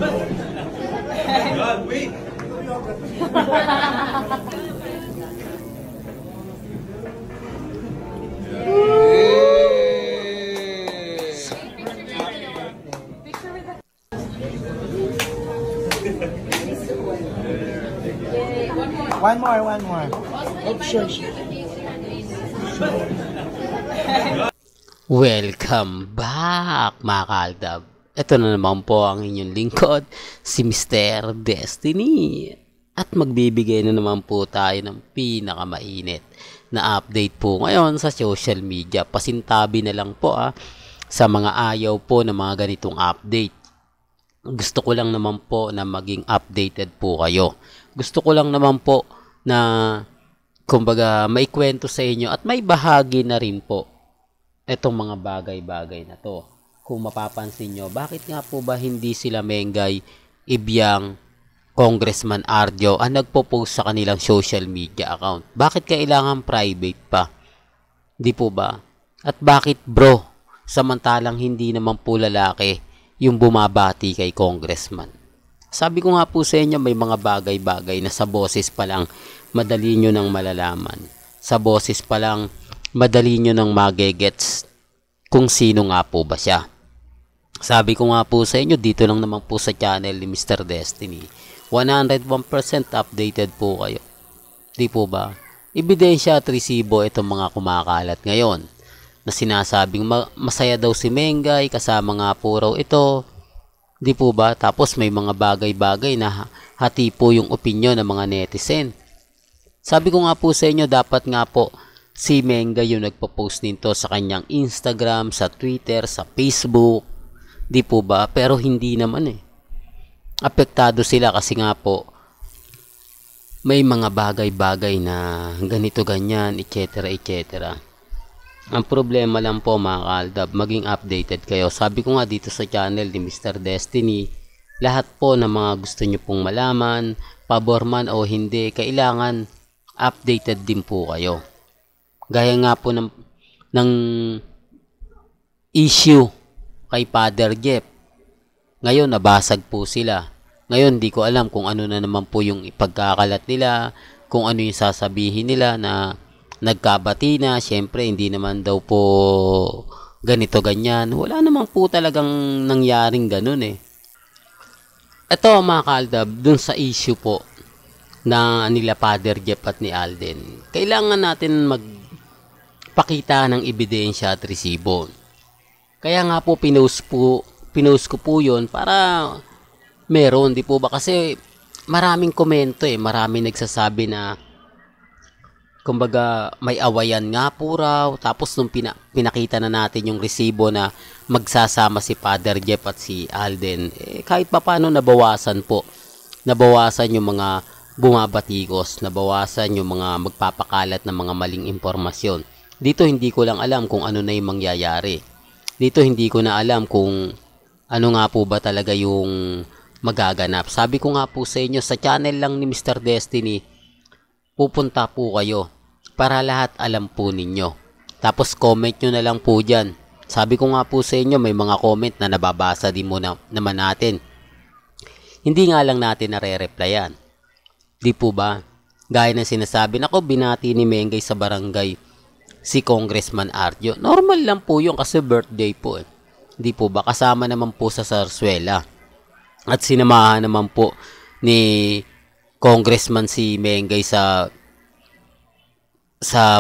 God, wait. One more. Oh, sure. Welcome back mga kaaldab. Ito na naman po ang inyong lingkod, si Mr. Destiny. At magbibigay na naman po tayo ng pinakamainit na update po ngayon sa social media. Pasintabi na lang po sa mga ayaw po ng mga ganitong update. Gusto ko lang naman po na maging updated po kayo. Gusto ko lang naman po na kumbaga may kwento sa inyo at may bahagi na rin po itong mga bagay-bagay na to. Kung mapapansin nyo, bakit nga po ba hindi sila Mengay, Ibiang, Congressman Arjo ang nagpo-post sa kanilang social media account? Bakit kailangan private pa? Di po ba? At bakit bro, samantalang hindi naman po lalaki yung bumabati kay Congressman? Sabi ko nga po sa inyo, may mga bagay-bagay na sa boses pa lang madali nyo nang malalaman. Sa boses pa lang madali nyo nang magegets kung sino nga po ba siya. Sabi ko nga po sa inyo, dito lang naman po sa channel ni Mr. Destiny, 101% updated po kayo. Di po ba? Ebidensya at resibo itong mga kumakalat ngayon na sinasabing masaya daw si Mengay, kasama nga po raw ito. Di po ba? Tapos may mga bagay-bagay na hati po yung opinion ng mga netizen. Sabi ko nga po sa inyo, dapat nga po si Mengay yung nagpo-post nito sa kanyang Instagram, sa Twitter, sa Facebook. Di po ba? Pero hindi naman Apektado sila kasi nga po may mga bagay-bagay na ganito ganyan, etc. etc. Ang problema lang po mga kaaldab, maging updated kayo. Sabi ko nga dito sa channel ni Mr. Destiny, lahat po ng mga gusto nyo pong malaman, pabor man o hindi, kailangan updated din po kayo. Gaya nga po ng issue kay Father Jeff. Ngayon nabasag po sila. Ngayon di ko alam kung ano na naman po yung ipagkakalat nila, kung ano yung sasabihin nila na nagkabati na. Siyempre hindi naman daw po ganito ganyan. Wala naman po talagang nangyaring ganun Ito mga kaaldab, dun sa issue po na nila Father Jeff at ni Alden, kailangan natin magpakita ng ebidensya at resibo. Kaya nga po pinost ko po yun para meron, di po ba? Kasi maraming komento maraming nagsasabi na kumbaga may awayan nga po raw. Tapos nung pinakita na natin yung resibo na magsasama si Father Jeff at si Alden, kahit pa paano nabawasan yung mga bumabatikos, nabawasan yung mga magpapakalat ng mga maling impormasyon. Dito hindi ko lang alam kung ano na yung mangyayari. Dito hindi ko na alam kung ano nga po ba talaga yung magaganap. Sabi ko nga po sa inyo, sa channel lang ni Mr. Destiny, pupunta po kayo para lahat alam po ninyo. Tapos comment nyo na lang po dyan. Sabi ko nga po sa inyo, may mga comment na nababasa din muna naman natin. Hindi nga lang natin nare-replyan. Di po ba? Gaya ng sinasabi, nako binati ni Mengay sa barangay si Congressman Arjo. Normal lang po yun kasi birthday po Di po ba? Kasama naman po sa Sarsuela. At sinamahan naman po ni Congressman si Mengay sa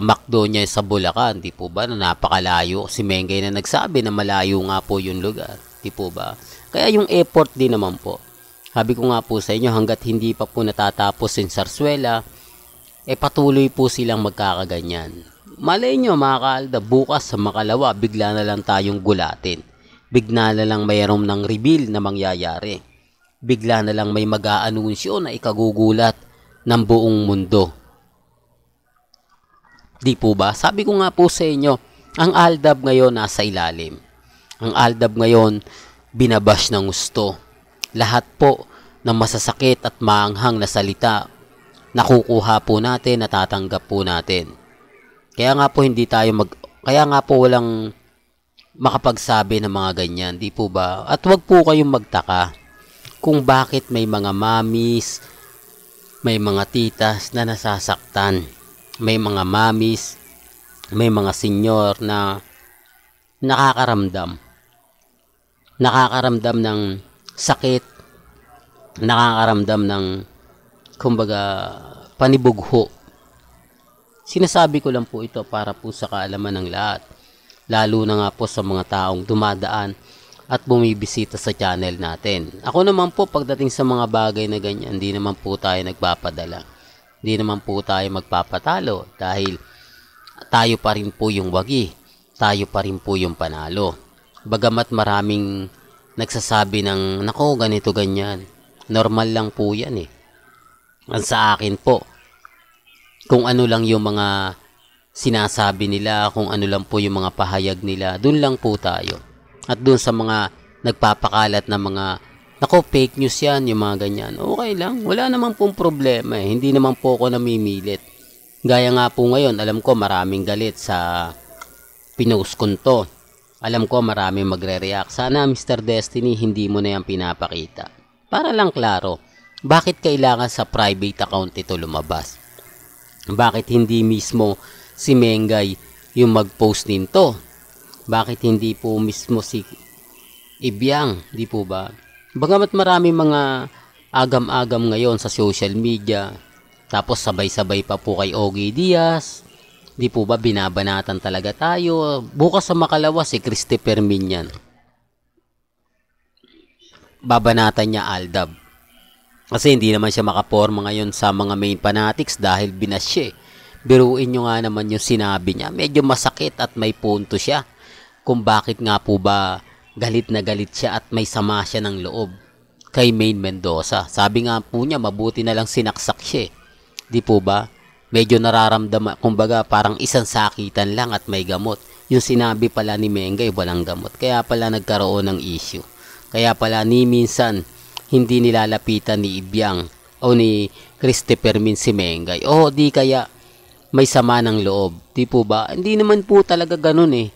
McDo niya sa Bulacan. Di po ba? Na napakalayo. Si Mengay na nagsabi na malayo nga po yung lugar. Di po ba? Kaya yung effort din naman po. Sabi ko nga po sa inyo, hanggat hindi pa po natatapos yung Sarsuela, patuloy po silang magkakaganyan. Malay nyo mga kaalda, bukas sa makalawa, bigla na lang tayong gulatin. Bigla na lang mayroon ng reveal na mangyayari. Bigla na lang may mag-aanunsyo na ikagugulat ng buong mundo. Di po ba? Sabi ko nga po sa inyo, ang Aldab ngayon nasa ilalim. Ang Aldab ngayon, binabash ng gusto. Lahat po ng masasakit at maanghang na salita, nakukuha po natin, natatanggap po natin. Kaya nga po kaya nga po walang makapagsabi ng mga ganyan, di po ba? At wag po kayong magtaka. kung bakit may mga mamis, may mga titas na nasasaktan. May mga mamis, may mga senyor na nakakaramdam. Nakakaramdam ng sakit, nakakaramdam ng, kumbaga, panibugho. Sinasabi ko lang po ito para po sa kaalaman ng lahat. Lalo na nga po sa mga taong dumadaan at bumibisita sa channel natin. Ako naman po, pagdating sa mga bagay na ganyan, hindi naman po tayo nagpapadala. Hindi naman po tayo magpapatalo dahil tayo pa rin po yung wagi. Tayo pa rin po yung panalo. Bagamat maraming nagsasabi ng, nako, ganito, ganyan. Normal lang po yan eh. Ang sa akin po, kung ano lang yung mga sinasabi nila, kung ano lang po yung mga pahayag nila, dun lang po tayo. At dun sa mga nagpapakalat na mga, nako, fake news yan, yung mga ganyan. Okay lang, wala naman pong problema eh. Hindi naman po ako namimilit. Gaya nga po ngayon, alam ko maraming galit sa pinost ko to. Alam ko maraming magre-react. Sana Mr. Destiny, hindi mo na yan pinapakita. Para lang klaro, bakit kailangan sa private account ito lumabas? Bakit hindi mismo si Mengay yung mag-post nito? Bakit hindi po mismo si Ibiang? Di po ba? Bagamat marami mga agam-agam ngayon sa social media, tapos sabay-sabay pa po kay Ogie Diaz, di po ba binabanatan talaga tayo? Bukas sa makalawa si Christopher Min yan. Babanatan niya Aldab. Kasi hindi naman siya makaporma ngayon sa mga main fanatics dahil binasya. Biruin nyo nga naman yung sinabi niya. Medyo masakit at may punto siya. Kung bakit nga po ba galit na galit siya at may sama siya ng loob kay Main Mendoza. Sabi nga po niya, mabuti na lang sinaksak siya. Di po ba? Medyo nararamdaman, kumbaga parang isang sakitan lang at may gamot. Yung sinabi pala ni Mengay, walang gamot. Kaya pala nagkaroon ng issue. Kaya pala ni minsan, hindi nilalapitan ni Ibiang o ni Christopher Min si Mengay. O di kaya may sama ng loob. Di po ba? Hindi naman po talaga ganun eh.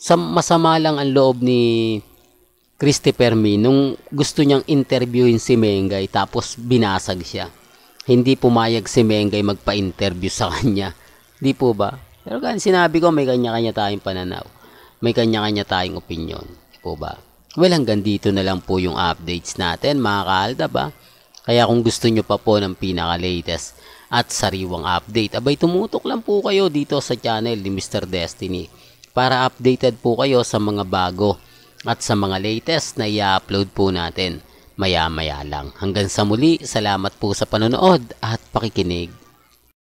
Masama lang ang loob ni Christopher Min nung gusto niyang interviewin si Mengay tapos binasag siya. Hindi pumayag si Mengay magpa-interview sa kanya. Di po ba? Pero sinabi ko may kanya-kanya tayong pananaw. May kanya-kanya tayong opinion. Di po ba? Well, hanggang dito na lang po yung updates natin mga kaaldab ba? Kaya kung gusto nyo pa po ng pinaka-latest at sariwang update, abay tumutok lang po kayo dito sa channel ni Mr. Destiny para updated po kayo sa mga bago at sa mga latest na i-upload po natin maya-maya lang. Hanggang sa muli, salamat po sa panonood at pakikinig.